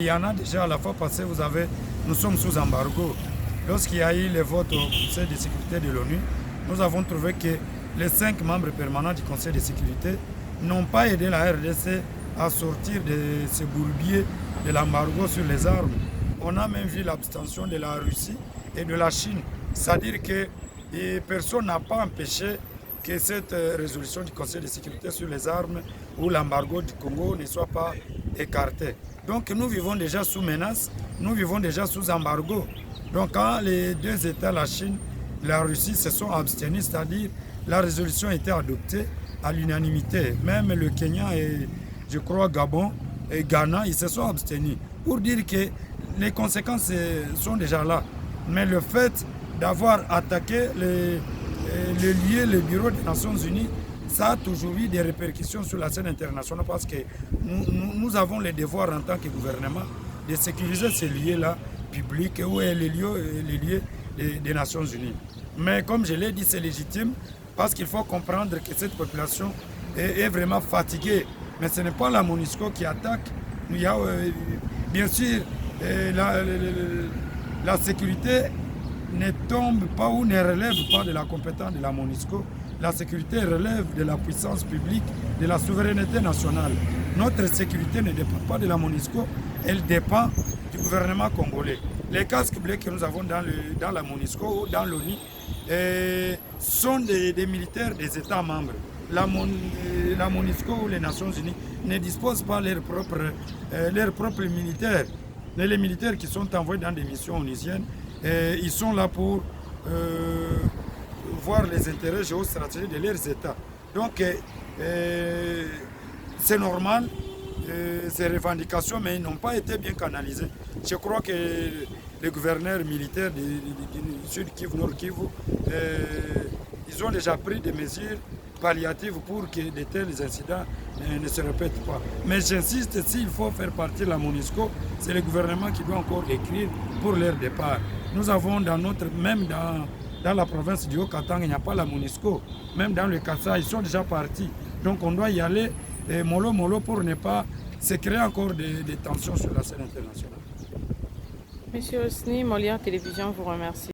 Il y en a déjà, la fois passée, nous sommes sous embargo. Lorsqu'il y a eu les votes au Conseil de sécurité de l'ONU, nous avons trouvé que les 5 membres permanents du Conseil de sécurité n'ont pas aidé la RDC à sortir de ce bourbier de l'embargo sur les armes. On a même vu l'abstention de la Russie et de la Chine. C'est-à-dire que personne n'a pas empêché que cette résolution du Conseil de sécurité sur les armes ou l'embargo du Congo ne soit pas écartée. Donc nous vivons déjà sous menace, nous vivons déjà sous embargo. Donc quand les deux États, la Chine et la Russie, se sont abstenus, c'est-à-dire la résolution a été adoptée à l'unanimité. Même le Kenya et je crois Gabon et Ghana, ils se sont abstenus. Pour dire que les conséquences sont déjà là. Mais le fait d'avoir attaqué le bureau des Nations Unies, ça a toujours eu des répercussions sur la scène internationale parce que nous avons le devoir en tant que gouvernement de sécuriser ces lieux-là publics ou les lieux des Nations Unies. Mais comme je l'ai dit, c'est légitime parce qu'il faut comprendre que cette population est vraiment fatiguée. Mais ce n'est pas la MONUSCO qui attaque. Il y a, bien sûr, la sécurité ne tombe pas ou ne relève pas de la compétence de la MONUSCO. La sécurité relève de la puissance publique, de la souveraineté nationale. Notre sécurité ne dépend pas de la MONUSCO, elle dépend du gouvernement congolais. Les casques bleus que nous avons dans la MONUSCO ou dans l'ONU sont des militaires des États membres. La MONUSCO ou les Nations Unies ne disposent pas leurs propres militaires. Les militaires qui sont envoyés dans des missions onusiennes, ils sont là pour voir les intérêts géostratégiques de leurs États. Donc, c'est normal, ces revendications, mais ils n'ont pas été bien canalisées. Je crois que les gouverneurs militaires du Sud Kivu, Nord Kivu, ils ont déjà pris des mesures palliatives pour que de tels incidents ne se répètent pas. Mais j'insiste, s'il faut faire partie de la MONUSCO, c'est le gouvernement qui doit encore écrire pour leur départ. Nous avons même dans la province du Haut-Katanga, il n'y a pas la MONUSCO. Même dans le Kassai, ils sont déjà partis. Donc on doit y aller mollo pour ne pas se créer encore des tensions sur la scène internationale. Monsieur Osni, Molière Télévision vous remercie.